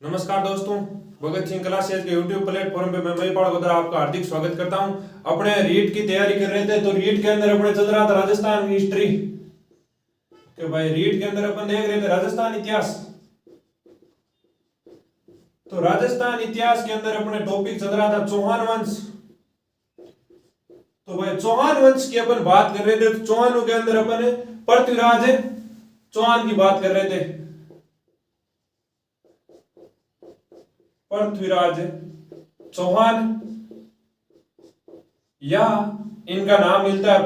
नमस्कार दोस्तों, भगत सिंह क्लासेस के यूट्यूब प्लेटफॉर्म पे मैं महिपाल गोदरा आपका हार्दिक स्वागत करता हूं। अपने रीट की तैयारी कर रहे थे तो रीट के अंदर अपने चल रहा था राजस्थान की हिस्ट्री के भाई रीट के अंदर अपन देख रहे थे राजस्थान इतिहास। तो राजस्थान इतिहास के अंदर अपने टॉपिक चल रहा था चौहान वंश। तो भाई चौहान वंश की अपन बात कर रहे थे तो चौहानों के अंदर अपन पृथ्वीराज चौहान की बात कर रहे थे। पृथ्वीराज चौहान या इनका नाम मिलता है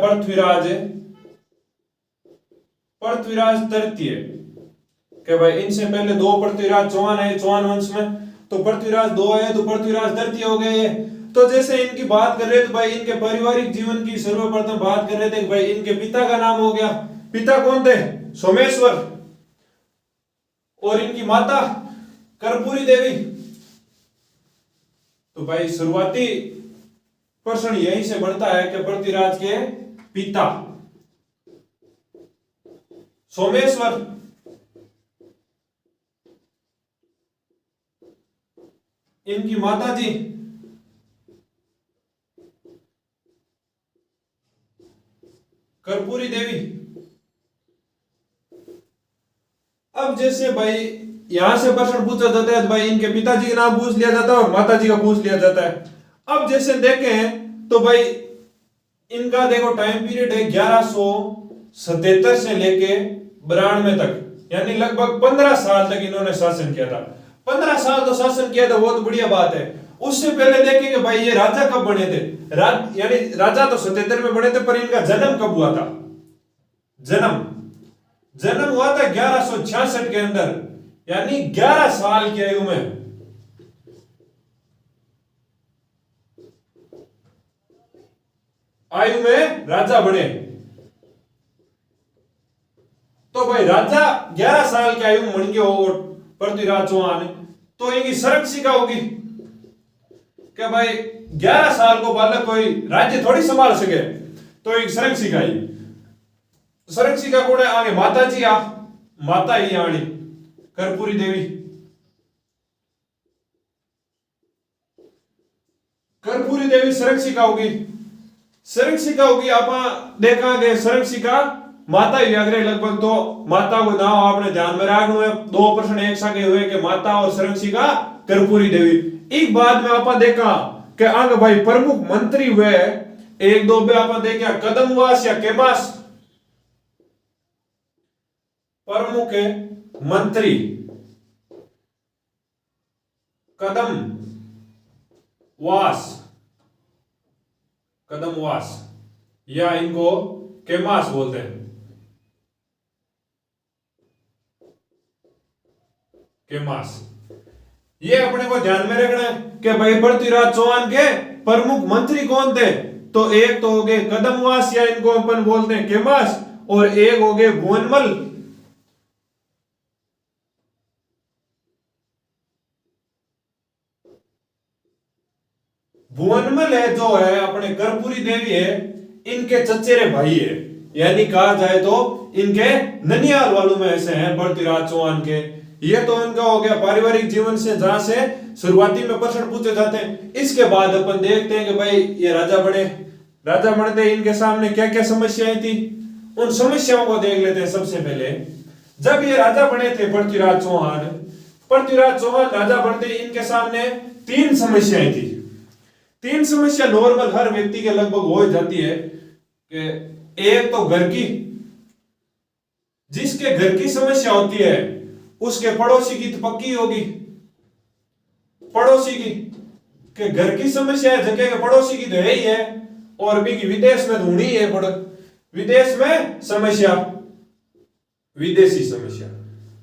पृथ्वीराज तृतीय के भाई इनसे पहले दो पृथ्वीराज चौहान है चौहान वंश में। तो पृथ्वीराज दो है तो पृथ्वीराज तृतीय हो गए। तो जैसे इनकी बात कर रहे थे भाई इनके पारिवारिक जीवन की सर्वप्रथम बात कर रहे थे भाई इनके पिता का नाम हो गया। पिता कौन थे? सोमेश्वर। और इनकी माता कर्पूरी देवी। तो भाई शुरुआती प्रश्न यहीं से बनता है कि पृथ्वीराज के पिता सोमेश्वर, इनकी माता जी कर्पूरी देवी। अब जैसे भाई यहां से प्रश्न पूछा जाता है तो भाई इनके पिताजी का नाम पूछ लिया जाता है और माताजी का पूछ लिया जाता है। अब जैसे देखें तो भाई इनका देखो टाइम पीरियड है 1177 से लेके 92 तक, यानी लगभग 15 साल तक इन्होंने शासन किया था। 15 साल तो शासन किया था, बहुत बढ़िया बात है। उससे पहले देखेंगे भाई ये राजा कब बने थे। यानी राजा तो 77 में बने थे, पर इनका जन्म कब हुआ था? जन्म हुआ था 1166 के अंदर, यानी 11 साल की आयु में राजा बने। तो भाई राजा 11 साल की आयु में बन गए हो पृथ्वीराज चौहान, तो इनकी संरक्षिका होगी क्या भाई 11 साल को बालक कोई राज्य थोड़ी संभाल सके, तो एक संरक्षिका को आगे माता जी माता ही आनी कर्पूरी देवी। कर्पूरी देवी संरक्षिका होगी। आप देखा कि संरक्षिका माता ही अग्रे लगभग, तो माता को नाम आपने ध्यान में रखना है। दो प्रश्न एक साथ हुए कि माता और संरक्षिका कर्पूरी देवी। एक बात में आप देखा कि अंग भाई प्रमुख मंत्री हुए एक दो पे आप देखा कदमवास या केमास। प्रमुख मंत्री कदमवास या इनको केमास बोलते हैं। केमास ये अपने को ध्यान में रखना है कि भाई पृथ्वीराज चौहान के प्रमुख मंत्री कौन थे। तो एक तो हो गए कदमवास या इनको अपन बोलते हैं केमास, और एक हो गए भुवनमल। भुवनमल है जो है अपने कर्पूरी देवी है, इनके चचेरे भाई है, यानी कहा जाए तो इनके ननियाल वालों में ऐसे हैं पृथ्वीराज चौहान के। ये तो इनका हो गया पारिवारिक जीवन से, जहां से शुरुआती में प्रश्न पूछे जाते हैं। इसके बाद अपन देखते हैं कि भाई ये राजा बनते इनके सामने क्या क्या समस्याएं थी, उन समस्याओं को देख लेते हैं। सबसे पहले जब ये राजा बने थे पृथ्वीराज चौहान राजा बनते इनके सामने तीन समस्याएं थी। तीन समस्या नॉर्मल हर व्यक्ति के लगभग हो जाती है कि एक तो घर की, जिसके घर की समस्या होती है उसके पड़ोसी की तो पक्की होगी। पड़ोसी की के घर की समस्या है, जगह के पड़ोसी की तो है ही है, और भी की विदेश में ढूंढी है। विदेश में समस्या,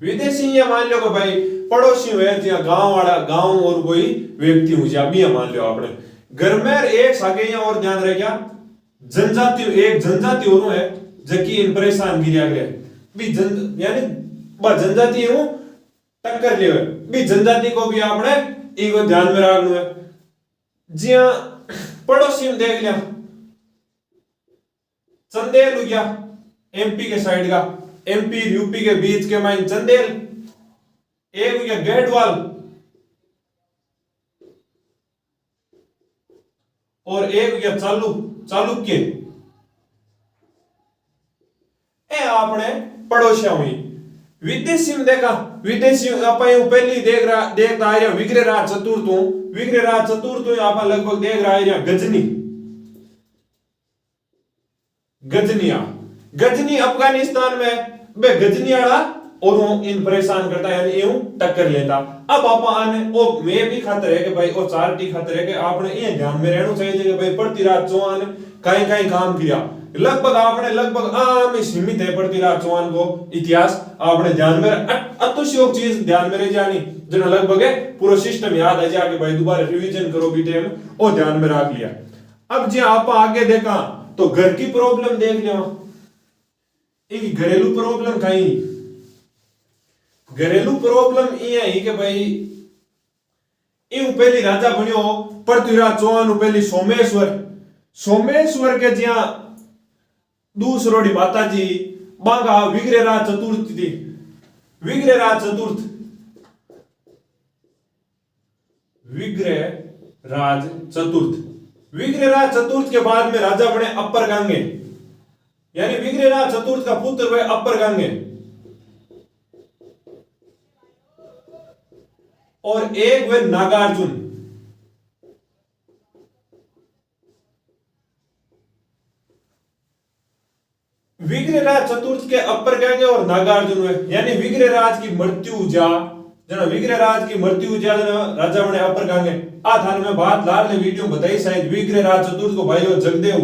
विदेशी या मान लो कि भाई पड़ोसी है गांव और कोई व्यक्ति हो जा भी मान लो आपने घर में एक सागे या और ध्यान रहे क्या जनजाति और है जबकि इन परेशान गिरिया गया भी यानी जनजाति हूं टक्कर ले भी जनजाति को भी आपने एक ध्यान में रखना है। जी हाँ, पड़ोसी में देख लिया चंदेल हो गया एमपी के साइड का, एमपी यूपी के बीच के माइन चंदेल, एक हो गया गैडवाल और एक गया चालुक्य। ए आपने पड़ोसिया हुई विदेशी में देखा, विदेशी अपन पहली देख रहा है विग्रहराज चतुर्थ आप लगभग देख रहा है गजनी अफगानिस्तान में बे गजनियाड़ा और वो इन परेशान करता है, यानी यूं टक्कर लेता। अब अपन ओ मैं भी खातर है कि भाई ओ चार्टी खातर है कि आपने ये ध्यान में रहना चाहिए कि भाई पृथ्वीराज चौहान कहीं काम किया, लगभग में सीमित है पृथ्वीराज चौहान को इतिहास आपने ध्यान में अत्यावश्यक चीज ध्यान में रह जानी जना लगभग है पूरा सिस्टम याद आ जाके भाई दोबारा रिवीजन करो भी टाइम और ध्यान में रख लिया। अब जी आप आगे देखा तो घर की प्रॉब्लम देख लो, एक घरेलू प्रॉब्लम कहीं घरेलू प्रॉब्लम ये है कि भाई इन पहली राजा बनियो पृथ्वीराज चौहान पहली सोमेश्वर के जिया दूसरोड़ी माता जी बांगा विग्रहराज चतुर्थ थी। विग्रहराज चतुर्थ के बाद में राजा बने अपर गांगे, यानी विग्रहराज चतुर्थ का पुत्र हुए अपर गांगे और एक हुए नागार्जुन। विग्रहराज चतुर्थ के अपर गांगे और नागार्जुन हुए, यानी विग्रहराज की मृत्यु राजा बने अपर गांगे। आ थान में बात लाल ने वीडियो बताई शायद विग्रहराज चतुर्थ को भाई जगदेव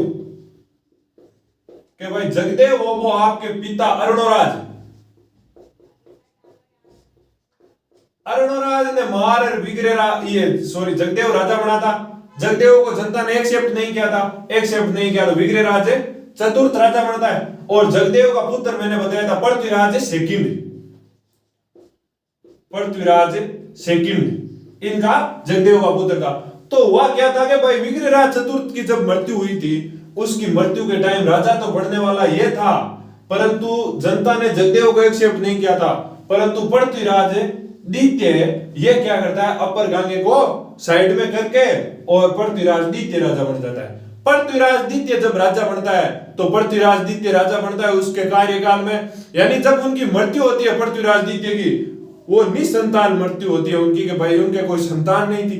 के भाई जगदेव वो आपके पिता अरुणराज ने मार जगदेव राजा बना था। जगदेव को जनता ने एक्सेप्ट नहीं किया तो विग्रहराज चतुर्थ राजा बनता है और जगदेव का पुत्र मैंने बताया था पृथ्वीराज सेकंड इनका जगदेव का पुत्र का। तो हुआ क्या था कि भाई विग्रहराज चतुर्थ की जब मृत्यु हुई थी उसकी मृत्यु के टाइम राजा तो बनने वाला ये था, परंतु जनता ने जगदेव को एक्सेप्ट नहीं किया था। परंतु पृथ्वीराज द्वितीय ये क्या करता है अपर गांगे को साइड में करके और पृथ्वीराज द्वितीय राजा बन जाता है। पृथ्वीराज द्वितीय जब राजा बनता है तो पृथ्वीराज द्वितीय राजा बनता है उसके कार्यकाल में, यानी जब उनकी मृत्यु होती है पृथ्वीराज द्वितीय की वो निसंतान मृत्यु होती है उनकी कि भाई उनके कोई संतान नहीं थी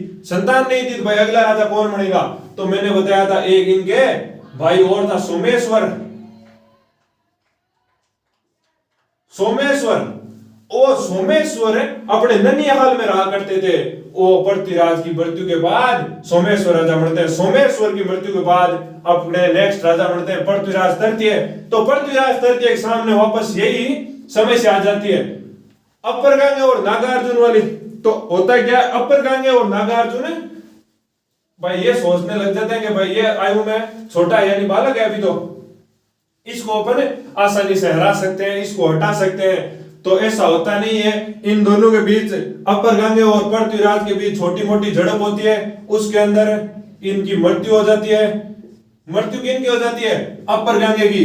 तो भाई अगला राजा कौन बनेगा, तो मैंने बताया था एक इनके भाई और था सोमेश्वर अपने ननिहाल में रहा करते थे। वो पृथ्वीराज की मृत्यु के बाद सोमेश्वर राजा बनते हैं। सोमेश्वर की मृत्यु के बाद अपने नेक्स्ट राजा बनते हैं पृथ्वीराज तृतीय। तो पृथ्वीराज तृतीय के सामने वापस यही समस्या आ जाती है अपर गांगे और नागार्जुन वाली। तो होता क्या है अपर गांगे और नागार्जुन भाई ये सोचने लग जाते हैं कि भाई ये आयु में छोटा है यानी बालक है अभी, तो इसको अपन आसानी से हरा सकते हैं, इसको हटा सकते हैं। तो ऐसा होता नहीं है, इन दोनों के बीच अपर गांगे और पृथ्वीराज के बीच छोटी मोटी झड़प होती है, उसके अंदर इनकी मृत्यु हो जाती है। मृत्यु किनकी हो जाती है अपर गांगे की।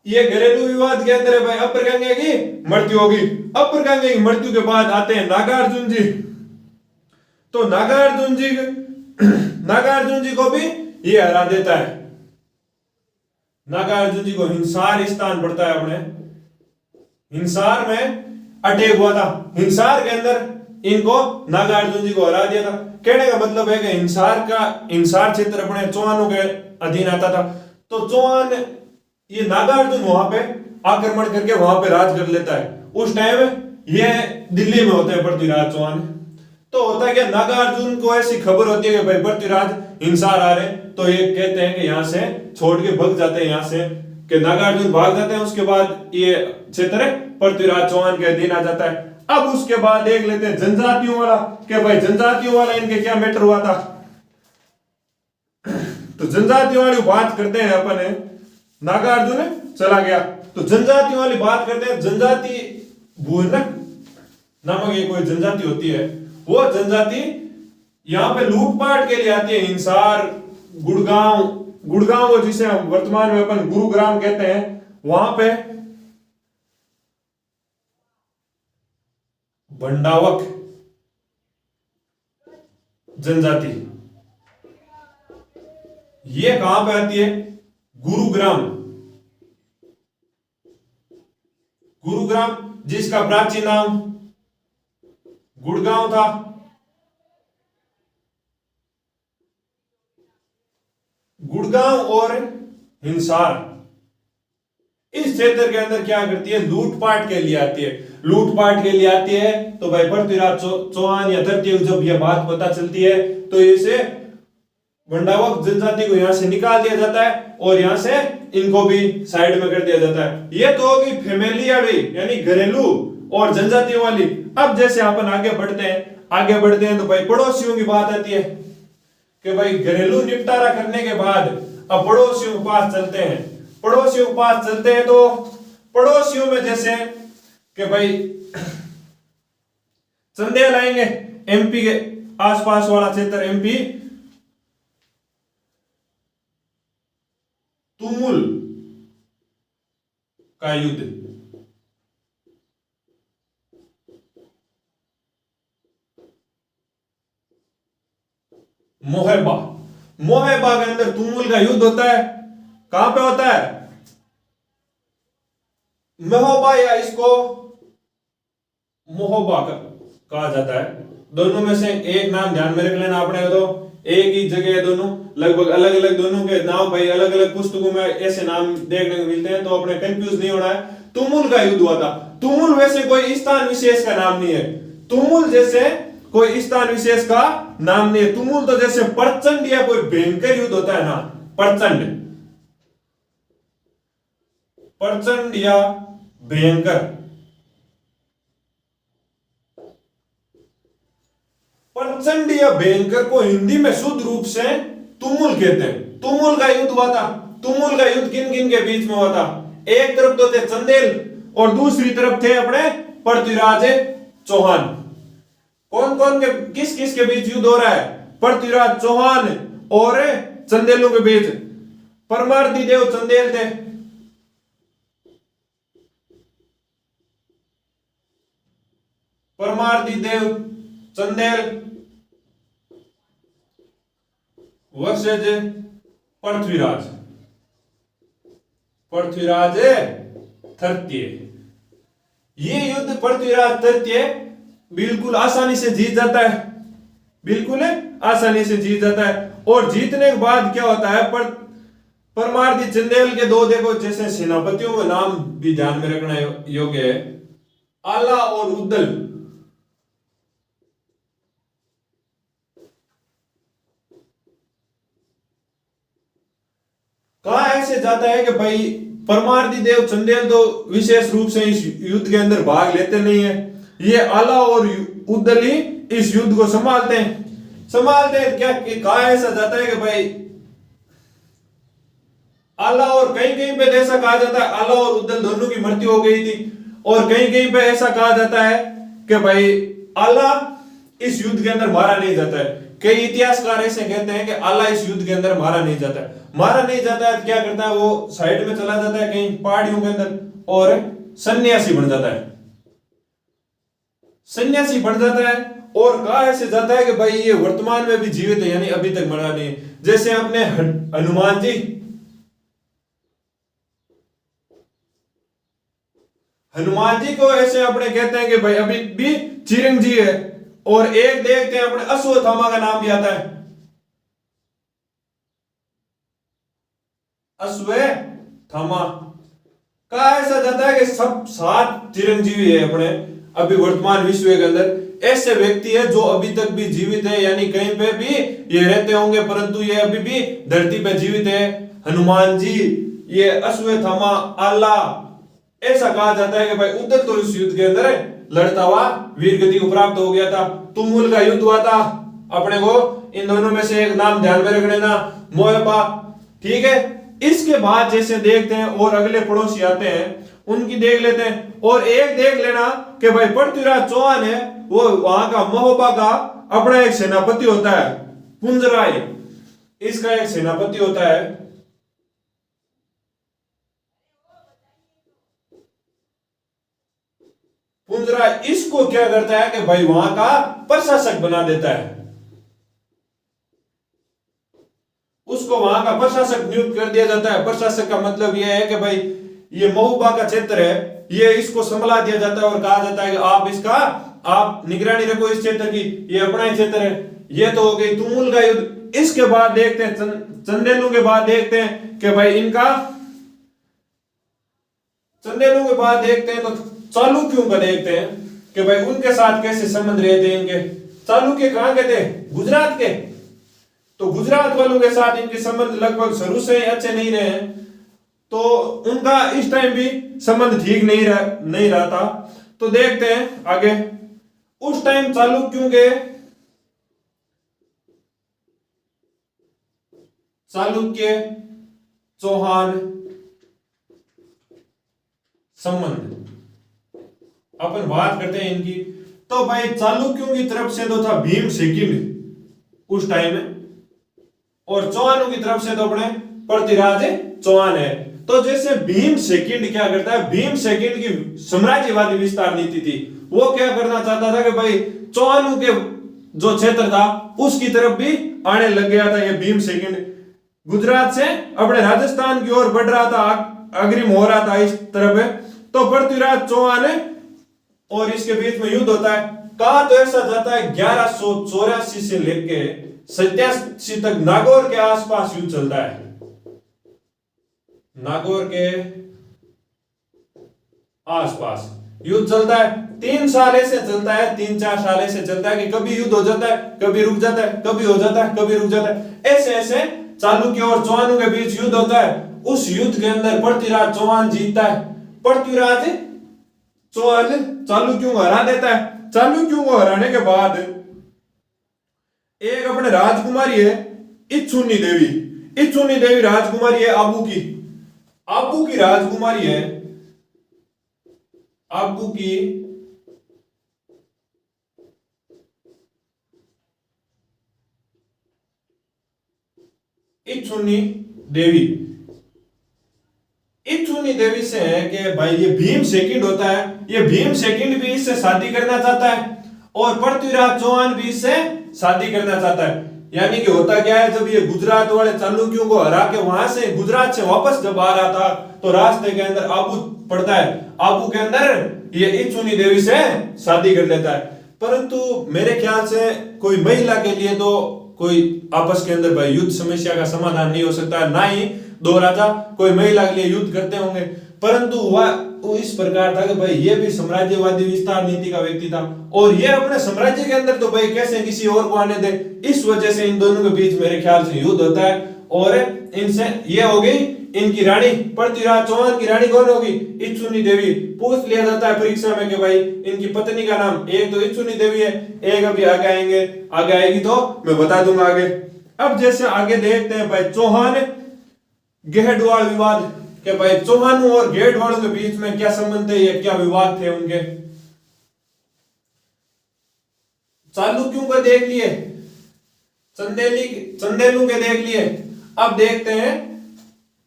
ये घरेलू विवाद के अंदर है भाई अपर गांगे की मृत्यु होगी। अपर गांगे की मृत्यु के बाद आते हैं नागार्जुन जी। तो नागार्जुन जी को भी ये हरा देता है। नागार्जुन जी को हिंसार स्थान पड़ता है अपने हिंसार में अटैक हुआ था। हिंसार के अंदर इनको नागार्जुन जी को हरा दिया था। कहने का मतलब है कि हिंसार क्षेत्र अपने चौहानों के अधीन आता था। तो चौहान ये नागार्जुन वहां पे आक्रमण करके वहां पे राज कर लेता है। उस टाइम ये दिल्ली में होते हैं पृथ्वीराज चौहान। तो होता क्या नागार्जुन को ऐसी खबर होती है कि भाई पृथ्वीराज हिंसार आ रहे, तो ये कहते हैं कि यहां से छोड़ के भाग जाते हैं, यहां से कि नागार्जुन भाग जाते हैं। उसके बाद ये क्षेत्र पृथ्वीराज चौहान के अधीन आ जाता है। अब उसके बाद देख लेते हैं जनजातियों वाला कि भाई जनजातियों वाला इनके क्या मैटर हुआ था। तो जनजातियों वाली बात करते हैं अपन। नागार्जुन चला गया तो जनजातियों वाली बात करते हैं। जनजाति भूनक नामक एक कोई जनजाति होती है, वो जनजाति यहाँ पे लूटपाट के लिए आती है। हिंसार गुड़गांव जिसे हम वर्तमान में अपन गुरुग्राम कहते हैं, वहां पे भंडावक जनजाति ये कहां पे आती है? गुरुग्राम। गुरुग्राम जिसका प्राचीन नाम गुड़गांव था। गुड़गांव और हिंसार इस क्षेत्र के अंदर क्या करती है? लूटपाट के लिए आती है। लूटपाट के लिए आती है तो भाई पृथ्वीराज चौहान या तृतीय जब यह बात पता चलती है तो इसे मंडावक जनजाति को यहां से निकाल दिया जाता है और यहां से इनको भी साइड में कर दिया जाता है। ये तो होगी फैमिलियारी यानी घरेलू और जनजातियों वाली। अब जैसे अपन आगे बढ़ते हैं तो भाई पड़ोसियों की बात आती है कि भाई घरेलू निपटारा करने के बाद अब पड़ोसियों के पास चलते हैं। पड़ोसियों के पास चलते हैं तो पड़ोसियों में जैसे कि भाई चंदेल आएंगे, एमपी के आसपास वाला क्षेत्र, एमपी तुमुल का युद्ध। मोहेबा के अंदर तुमुल का युद्ध होता है। कहां पे होता है? महोबा या इसको मोहोबा कहा जाता है। दोनों में से एक नाम ध्यान में रख लेना आपने, तो एक ही जगह है दोनों, लगभग अलग अलग दोनों के नाम भाई अलग अलग पुस्तकों में ऐसे नाम देखने को मिलते हैं, तो अपने कंफ्यूज नहीं होना है। तुमुल का युद्ध हुआ था। तुमुल वैसे कोई स्थान विशेष का नाम नहीं है। तुमुल जैसे कोई स्थान विशेष का नाम नहीं है। तुमुल तो जैसे प्रचंड या कोई भयंकर युद्ध होता है ना, प्रचंड या भयंकर। प्रचंड या भयंकर को हिंदी में शुद्ध रूप से तुमुल कहते हैं। तुमुल का युद्ध हुआ था। तुमुल का युद्ध किन किन के बीच में हुआ था? एक तरफ तो थे चंदेल और दूसरी तरफ थे अपने पृथ्वीराज चौहान। कौन कौन के किस किस के बीच युद्ध हो रहा है? पृथ्वीराज चौहान और चंदेलों के बीच। परमार्दी देव चंदेल थे। परमार्दी देव चंदेल वर्सेज पृथ्वीराज तृतीय। ये युद्ध पृथ्वीराज तृतीय बिल्कुल आसानी से जीत जाता है। बिल्कुल आसानी से जीत जाता है। और जीतने के बाद क्या होता है? परमार्दी चंदेल के दो देखो जैसे सेनापतियों के नाम भी ध्यान में रखना योग्य है, आला और उद्दल। कहा ऐसे जाता है कि भाई परमार्दी देव चंदेल तो विशेष रूप से इस युद्ध के अंदर भाग लेते नहीं है। ये आला और उद्दल ही इस युद्ध को संभालते हैं। क्या कहा ऐसा जाता है कि भाई आला, और कहीं कहीं पे ऐसा कहा जाता है आला और उद्दल दोनों की मृत्यु हो गई थी, और कहीं कहीं पे ऐसा कहा जाता है कि भाई आला इस युद्ध के अंदर मारा नहीं जाता है। कई इतिहासकार ऐसे कहते हैं कि आला इस युद्ध के अंदर मारा नहीं जाता है। तो क्या करता है? वो साइड में चला जाता है कहीं पहाड़ियों के अंदर और सन्यासी बन जाता है। और कहा ऐसे जाता है कि भाई ये वर्तमान में भी जीवित है, यानी अभी तक मरा नहीं। जैसे अपने हनुमान जी को ऐसे अपने कहते हैं कि भाई अभी भी चिरंजीवी है। और एक देखते हैं अपने अश्वत्थामा का नाम भी आता है। अश्वत्थामा का ऐसा जाता है कि सब 7 चिरंजीवी है अपने अभी वर्तमान विश्व के अंदर। ऐसे व्यक्ति है जो अभी तक भी जीवित है, यानी कहीं पे भी ये रहते होंगे परंतु ये अभी भी धरती पे जीवित है। हनुमान जी, ये अश्वत्थामा, आला। ऐसा कहा जाता है कि भाई उद्दल तो इस युद्ध के अंदर लड़ता हुआ वीर गति को प्राप्त हो गया था। तुमुल का युद्ध हुआ था। अपने को इन दोनों में से एक नाम ध्यान में रख लेना, मोहबा। ठीक है। इसके बाद जैसे देखते हैं और अगले पड़ोसी आते हैं, उनकी देख लेते हैं। और एक देख लेना कि भाई पृथ्वीराज चौहान है, वो वहां का महोबा का अपना एक सेनापति होता है, पुंजराय। इसका एक सेनापति होता है। पुंजराय इसको क्या करता है कि भाई वहां का प्रशासक बना देता है। उसको उसको वहां का प्रशासक नियुक्त कर दिया जाता है। प्रशासक का मतलब यह है कि भाई ये महुबा का क्षेत्र है, ये इसको संभला दिया जाता है और कहा जाता है कि आप निगरानी रखो इस क्षेत्र की, ये अपना ही क्षेत्र है। ये तो हो गई तुमुल का युद्ध। इसके बाद देखते हैं चंदेलू के बाद देखते हैं कि भाई चंदेलू के बाद देखते हैं तो चालुक्यों का देखते हैं कि भाई उनके साथ कैसे संबंध रहे थे इनके। चालुक्य कहां के थे? गुजरात के। तो गुजरात वालों के साथ इनके संबंध लगभग शुरू से ही अच्छे नहीं रहे हैं, तो उनका इस टाइम भी संबंध ठीक नहीं रहा था। तो देखते हैं आगे। उस टाइम चालुक्यों के चालुक्य चौहान संबंध अपन बात करते हैं इनकी। तो भाई चालुक्यों की तरफ से तो था भीम सेकंड उस टाइम में, और चौहानों की तरफ से तो अपने पृथ्वीराज चौहान है। तो जैसे भीम सेकंड क्या करता है, भीम सेकंड की साम्राज्यवादी विस्तार नीति थी। वो क्या करना चाहता था कि भाई चौहानों के जो क्षेत्र था उसकी तरफ भी आने लग गया था। ये भीम सेकंड गुजरात से अपने राजस्थान की ओर बढ़ रहा था, अग्रिम हो रहा था इस तरफ। तो पृथ्वीराज चौहान और इसके बीच में युद्ध होता है। कहा तो ऐसा जाता है 1184 से लेके 87 तक नागौर के आसपास युद्ध चलता है। नागौर के आसपास युद्ध चलता है। 3 साल ऐसे चलता है, 3-4 साल ऐसे चलता है कि कभी युद्ध हो जाता है, कभी रुक जाता है, कभी हो जाता है, कभी रुक जाता है। ऐसे ऐसे चालुक्य और चौहानों के बीच युद्ध होता है। उस युद्ध के अंदर पृथ्वीराज चौहान जीतता है। पृथ्वीराज चौहान चालुक्यों को हरा देता है। चालुक्यों को हराने के बाद एक अपने राजकुमारी है इच्छुनी देवी। इच्छुनी देवी राजकुमारी है आबू की राजकुमारी है। आबू की इच्छुनी देवी से है कि भाई ये भीम सेकंड होता है, ये भीम सेकंड भी इससे शादी करना चाहता है और पृथ्वीराज चौहान भी इससे शादी करना चाहता है। यानी कि होता क्या है, जब ये गुजरात वाले चालुक्यों को हरा के वहां से गुजरात से वापस जब आ रहा था तो रास्ते के अंदर आबू पड़ता है। आबू के अंदर ये इच्छुनी देवी से शादी कर लेता है। परंतु मेरे ख्याल से कोई महिला के लिए तो कोई आपस के अंदर भाई युद्ध समस्या का समाधान नहीं हो सकता, ना ही दो राजा कोई महिला के लिए युद्ध करते होंगे। परंतु वह इस प्रकार था कि भाई ये भी साम्राज्यवादी विस्तार नीति का व्यक्ति था और ये अपने साम्राज्य के अंदर तो भाई कैसे किसी और को आने दे। इस वजह से इन दोनों के बीच मेरे ख्याल से युद्ध होता है और इनसे ये हो गई इनकी रानी। पृथ्वीराज चौहान की रानी कौन होगी? इच्छुनी देवी। पूछ लिया जाता है परीक्षा में कि भाई इनकी पत्नी का नाम, एक तो इच्छुनी देवी है, एक अभी आगे आएगी तो मैं बता दूंगा आगे। अब जैसे आगे देखते हैं भाई चौहान गेहडवाल विवाद के भाई चौहानों और गेहडवालों के बीच में क्या संबंध थे, ये क्या विवाद थे उनके। चालुक्यों को देख लिए, चंदेलू के देख लिए। अब देखते हैं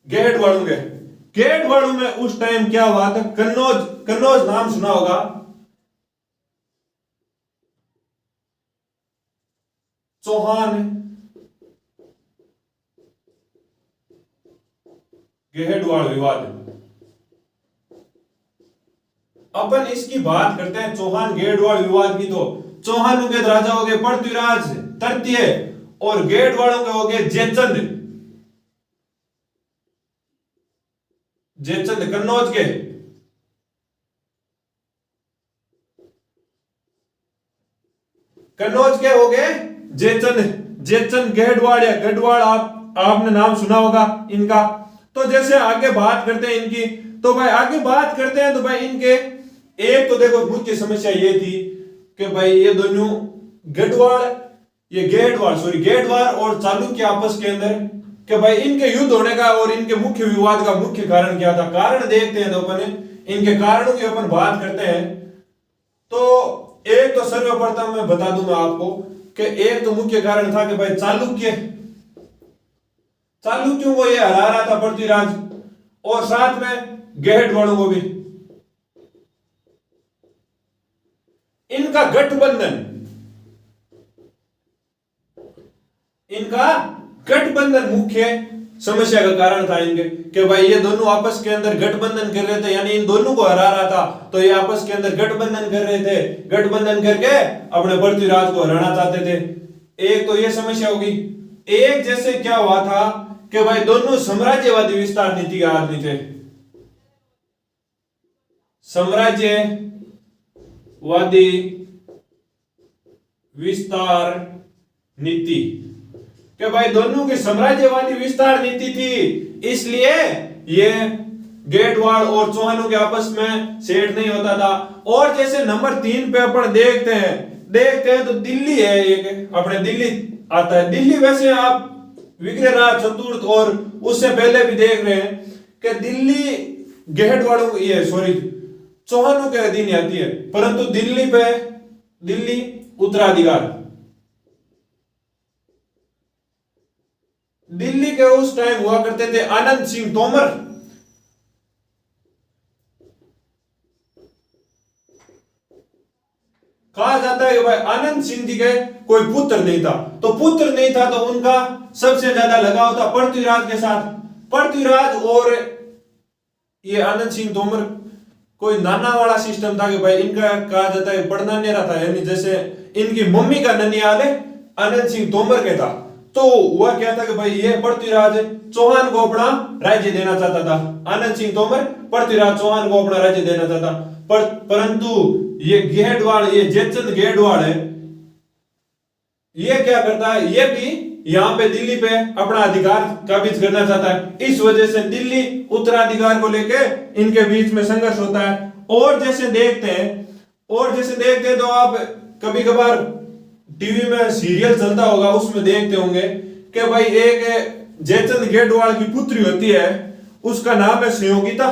गेहडवालों के। गेहडवालों में उस टाइम क्या हुआ था, कन्नौज नाम सुना होगा। चौहान गेहडवाल विवाद। अपन इसकी बात करते हैं चौहान गेहडवाल विवाद की। तो चौहानों के राजा हो गए पृथ्वीराज तृतीय और गेहडवालों के हो गए जयचंद कन्नौज के। कन्नौज के हो गए जयचंद गेहडवाल या गढ़वाल, आपने नाम सुना होगा इनका। तो जैसे आगे बात करते हैं इनकी, तो भाई आगे बात करते हैं तो भाई इनके एक तो देखो मुख्य समस्या ये थी कि भाई ये दोनों गेहडवाल और चालुक्य आपस के अंदर कि भाई इनके युद्ध होने का और इनके मुख्य विवाद का मुख्य कारण क्या था। कारण देखते हैं तो अपन इनके कारणों की अपन बात करते हैं। तो एक तो सर्वप्रथम मैं बता दूंगा आपको कि एक तो मुख्य कारण था कि भाई चालुक्यों को ये हरा रहा था पृथ्वीराज और साथ में गेहडवालों को भी। इनका गठबंधन गठबंधन मुख्य समस्या का कारण था इनके, कि भाई ये दोनों आपस के अंदर गठबंधन कर रहे थे, यानी इन दोनों को हरा रहा था, तो ये आपस के अंदर गठबंधन कर रहे थे, गठबंधन करके अपने पृथ्वीराज को हराना चाहते थे। एक तो ये समस्या होगी। एक जैसे क्या हुआ था कि भाई दोनों साम्राज्यवादी विस्तार नीति के आदमी थे, साम्राज्यवादी विस्तार नीति, कि भाई दोनों की साम्राज्यवादी विस्तार नीति थी, इसलिए ये गेटवाड़ और चौहानों के आपस में सेठ नहीं होता था। और जैसे नंबर 3 पे अपन देखते हैं तो दिल्ली है, एक अपने दिल्ली आता है। दिल्ली वैसे आप विग्रहराज चतुर्थ और उससे पहले भी देख रहे हैं कि दिल्ली गेटवाड़ों ये चौहानों के अधीन आती है, परंतु दिल्ली उत्तराधिकार, दिल्ली के उस टाइम हुआ करते थे आनंद सिंह तोमर। कहा जाता है कि भाई आनंद सिंह जी के कोई पुत्र नहीं था, तो पुत्र नहीं था तो उनका सबसे ज्यादा लगाव था पृथ्वीराज के साथ। पृथ्वीराज और ये आनंद सिंह तोमर कोई नाना वाला सिस्टम था कि भाई इनका कहा जाता है पढ़ना नहीं रहा था, यानी जैसे इनकी मम्मी का ननियाल आनंद सिंह तोमर के था। तो हुआ क्या था कि भाई ये पृथ्वीराज चौहान को अपना राज्य देना चाहता था, आनंद सिंह तोमर पृथ्वीराज चौहान को अपना राज्य देना चाहता, परंतु ये गेटवाड़, ये जयचंद गेटवाड़ है, ये क्या करता है, ये भी यहाँ पे दिल्ली पे अपना अधिकार काबिज करना चाहता है। इस वजह से दिल्ली उत्तराधिकार को लेके इनके बीच में संघर्ष होता है। और जैसे देखते हैं तो आप कभी कभार टीवी में सीरियल चलता होगा, उसमें देखते होंगे कि भाई एक जयचंद गेटवाड़ की पुत्री होती है, उसका नाम है संयोगिता।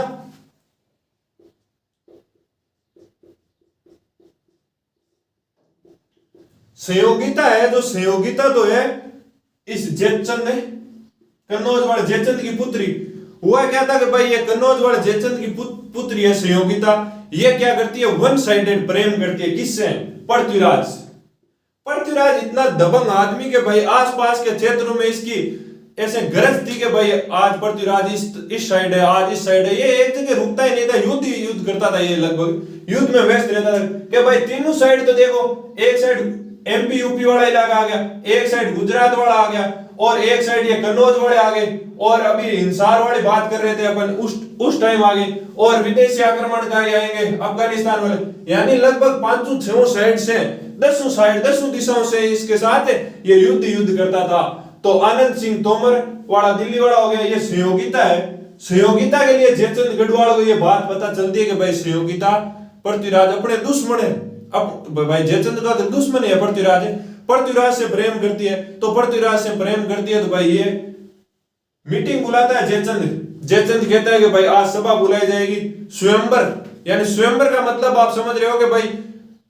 संयोगिता है, जो संयोगिता तो है इस जयचंद कन्नौज वाले जयचंद की पुत्री। हुआ क्या था कि भाई ये कन्नौज वाले जयचंद की पुत्री है संयोगिता, ये क्या करती है, वन साइडेड प्रेम करती है। किससे? पृथ्वीराज इतना दबंग आदमी के भाई आसपास के क्षेत्रों में इसकी ऐसे गरज थी कि भाई आज पृथ्वीराज इस साइड है, आज इस साइड है, ये एक जगह रुकता ही नहीं था, युद्ध करता था, ये लगभग युद्ध में व्यस्त रहता था कि भाई तीनों साइड तो देखो, एक साइड एमपी यूपी वाला इलाका आ गया, एक साइड गुजरात वाला आ गया, और एक साइड ये कन्नौज वाले आ गए, और अभी हिंसार वाली बात कर रहे थे अपन उस टाइम आ गए, और विदेशी आक्रमणकारी आएंगे अफगानिस्तान वाले, यानी लगभग 5-6 साइड से 10 दिशाओं से इसके साथ ये युद्ध करता था। तो आनंद सिंह तोमर वाला दिल्ली वाला हो गया, ये संयोगिता है। संयोगिता के लिए जयचंद गढ़वाल को ये बात पता चलती है कि भाई संयोगिता पृथ्वीराज अपने दुश्मन है, अब भाई जयचंद का तो दुश्मन है पृथ्वीराज से प्रेम करती है, तो पृथ्वीराज से प्रेम करती है तो भाई ये मीटिंग बुलाता है जयचंद कहता है कि भाई आज सभा बुलाई जाएगी, स्वयंवर, यानी स्वयंवर का मतलब आप समझ रहे हो कि भाई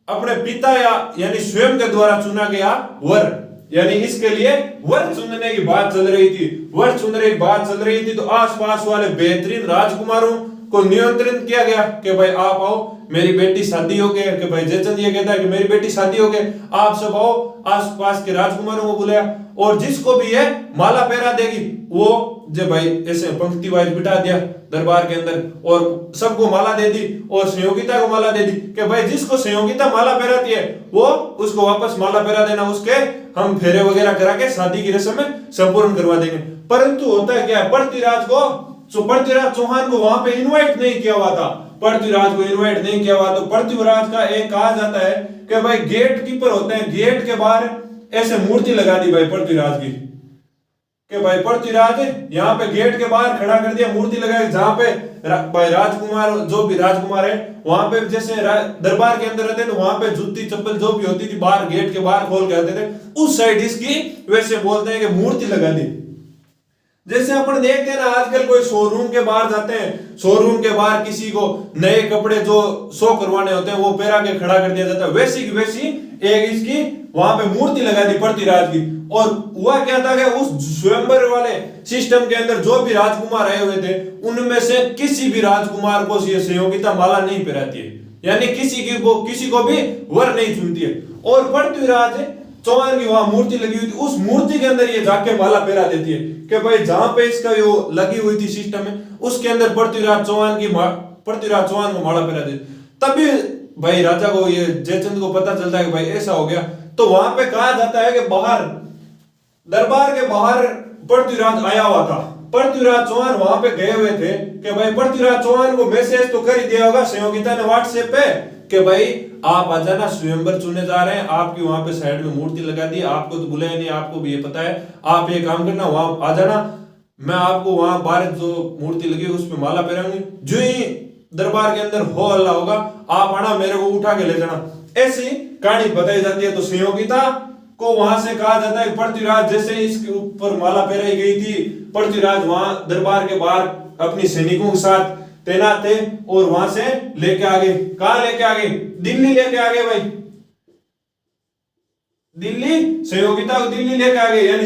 अपने पिता यानी स्वयं के द्वारा चुना गया वर, यानी इसके लिए वर चुनने की बात चल रही थी। तो आसपास वाले बेहतरीन राजकुमारों को नियंत्रित किया गया कि भाई आप आओ, मेरी बेटी शादी हो गई, कि भाई जयचंद ये कहता है कि मेरी बेटी शादी हो गई, आप सब आओ। आसपास के राजकुमारों को बुलाया, और जिसको भी ये माला पहरा देगी वो जो भाई ऐसे पंक्ति वाइज बिठा दिया दरबार के अंदर, और सबको माला दे दी, और संयोगिता को माला दे दी कि भाई जिसको संयोगिता माला पहराती है वो उसको वापस माला पहरा देना, उसके हम फेरे वगैरह करा के शादी की रस्म में संपूर्ण करवा देंगे। परंतु होता है क्या, पृथ्वीराज चौहान को वहां पे इनवाइट नहीं किया हुआ था, तो पृथ्वीराज का एक कहा जाता है कि भाई गेट कीपर होते हैं, गेट के बाहर ऐसे मूर्ति लगा दी भाई पृथ्वीराज की, कि भाई पृथ्वीराज यहाँ पे गेट के बाहर खड़ा कर दिया, मूर्ति लगाई, जहां पे भाई राजकुमार जो भी राजकुमार है वहां पे जैसे दरबार के अंदर रहते थे, वहां पे जूती चप्पल जो भी होती थी बाहर गेट के बाहर खोल के आते थे, उस साइड इसकी वैसे बोलते हैं कि मूर्ति लगा दी। जैसे अपन देखते हैं ना आजकल कोई शोरूम के बाहर जाते हैं, शोरूम के बाहर किसी को नए कपड़े जो शो करवाने होते हैं वो पहरा के खड़ा कर दिया जाता है, वैसी की वैसी एक इसकी वहां पे मूर्ति लगा दी पृथ्वीराज की। और हुआ क्या था कि उस स्वयंवर वाले सिस्टम के अंदर जो भी राजकुमार आए हुए थे उनमें से किसी भी राजकुमार को ये संयोगिता माला नहीं पहराती है, यानी किसी को भी वर नहीं चुनती है। और पृथ्वीराज चौहान की वहां मूर्ति लगी हुई थी, उस मूर्ति के अंदर ये जाके माला पहरा देती है कि भाई जहां पे इसका वो लगी हुई थी सिस्टम में, उसके अंदर पृथ्वीराज चौहान को माला पहरा दी। तभी भाई राजा को, ये जयचंद को पता चलता है कि भाई ऐसा हो गया। तो वहां पे कहा जाता है कि बाहर दरबार के बाहर पृथ्वीराज आया हुआ था, पृथ्वीराज चौहान वहां पे गए हुए थे कि भाई पृथ्वीराज चौहान को मैसेज तो कर ही दिया होगा संयोगिता ने व्हाट्सएप पे कि भाई आप आ जाना, स्वयंवर चुने जा रहे हैं, आपकी वहां पे साइड में मूर्ति लगा दी, आपको तो बुलाया नहीं, आपको भी ये पता है, आप ये काम करना, वहां आ जाना, मैं आपको वहां बाहर जो मूर्ति लगी है उस पे माला पहराऊंगी, जो ही दरबार के अंदर हो हल्ला होगा आप आना, मेरे को उठा के ले जाना। ऐसी कहानी बताई जाती है। तो संयोगिता को वहां से कहा जाता है पृथ्वीराज जैसे इसके ऊपर माला पहराई गई थी, पृथ्वीराज वहां दरबार के बाहर अपनी सैनिकों के साथ तैनात थे और वहां से लेके आ गए। कहां लेके आ गए? दिल्ली लेके आ गए भाई, दिल्ली, संयोगिता को दिल्ली लेके आ गए, यानी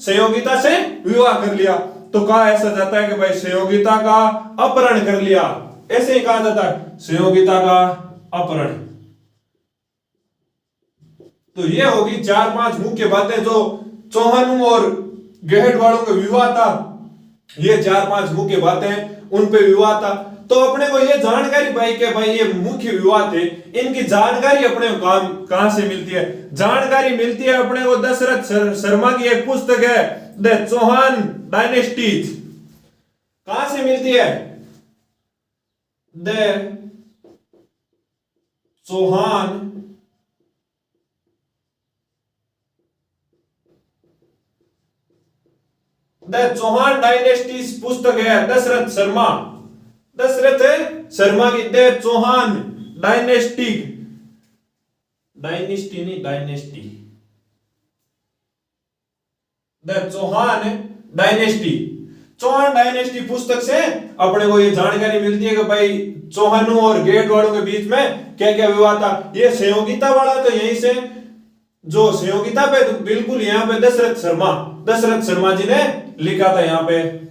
संयोगिता से विवाह कर लिया। तो कहा ऐसा जाता है कि भाई संयोगिता का अपहरण कर लिया, ऐसे ही कहा जाता है संयोगिता का अपहरण। तो ये होगी 4-5 मुख्य बातें जो चौहानों और गेहटवाड़ों का विवाह था, ये 4-5 मुख्य बातें उन पे विवाह था। तो अपने को ये जानकारी भाई के भाई ये मुख्य विवाह थे, इनकी जानकारी अपने को कहां से मिलती है? जानकारी मिलती है अपने को दशरथ शर्मा की एक पुस्तक है द चौहान डायनेस्टीज। कहां से मिलती है? द चौहान डायनेस्टीज पुस्तक है, दशरथ शर्मा की the Chauhan dynasty the Chauhan dynasty पुस्तक से अपने को ये जानकारी मिलती है कि भाई चौहानों और गेहटवाड़ों के बीच में क्या क्या विवाद था। ये संयोगिता वाला तो यहीं से, जो संयोगिता पे तो बिल्कुल यहाँ पे दशरथ शर्मा जी ने लिखा था, यहाँ पे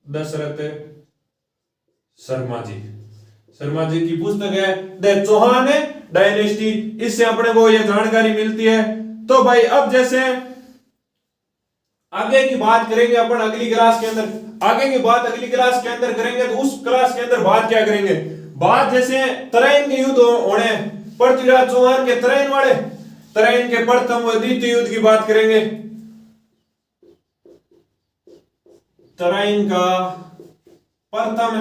दशरथ शर्मा जी की पुस्तक है द चौहान डायनेस्टी, इससे अपने को यह जानकारी मिलती है। तो भाई अब जैसे आगे की बात करेंगे अपन अगली क्लास के अंदर, करेंगे तो उस क्लास के अंदर बात क्या करेंगे? बात जैसे तराइन के युद्ध होने, पृथ्वीराज चौहान के तराइन के प्रथम व द्वितीय युद्ध की बात करेंगे। तराइन का प्रथम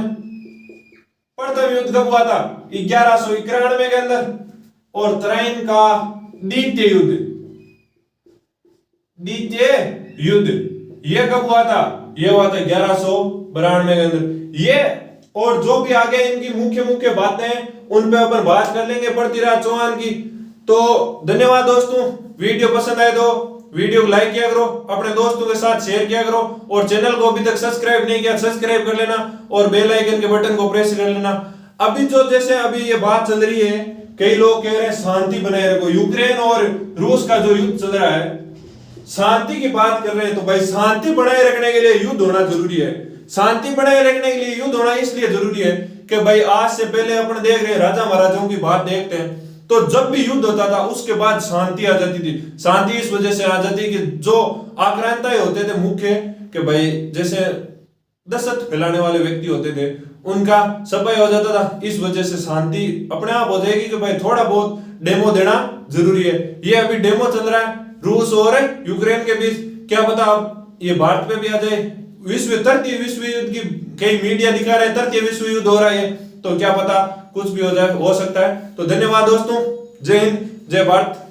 युद्ध कब हुआ था? 1191 के अंदर। और तराइन का द्वितीय युद्ध ये कब हुआ था? ये हुआ था 1192 के अंदर। ये और जो भी आगे इनकी मुख्य बातें उन पे अपन बात कर लेंगे पृथ्वीराज चौहान की। तो धन्यवाद दोस्तों, वीडियो पसंद आए तो वीडियो को लाइक किया करो, अपने दोस्तों के साथ शेयर किया करो, और चैनल को अभी तक सब्सक्राइब नहीं किया सब्सक्राइब कर लेना, और बेल आइकन के बटन को प्रेस कर लेना। अभी जो जैसे अभी ये बात चल रही है, कई लोग कह रहे हैं शांति बनाए रखो, यूक्रेन और रूस का जो युद्ध चल रहा है, शांति की बात कर रहे हैं। तो भाई शांति बनाए रखने के लिए युद्ध होना जरूरी है। शांति बनाए रखने के लिए युद्ध होना इसलिए जरूरी है कि भाई आज से पहले अपन देख रहे हैं, राजा महाराजाओं की बात देखते हैं, तो जब भी युद्ध होता था उसके बाद शांति आ जाती थी। शांति इस वजह से आ जाती कि जो आक्रांताएं होते थे मुख्य, कि भाई जैसे दहशत फैलाने वाले व्यक्ति होते थे, उनका सफाई हो जाता था। इस वजह से शांति अपने आप हो जाएगी कि भाई थोड़ा बहुत डेमो देना जरूरी है। ये अभी डेमो चल रहा है रूस और यूक्रेन के बीच, क्या पता अब ये भारत पे भी आ जाए। तृतीय विश्व युद्ध की कई मीडिया दिखा रहे हैं, तृतीय विश्व युद्ध हो रहा है, तो क्या पता कुछ भी हो जाए, हो सकता है। तो धन्यवाद दोस्तों, जय हिंद, जय भारत।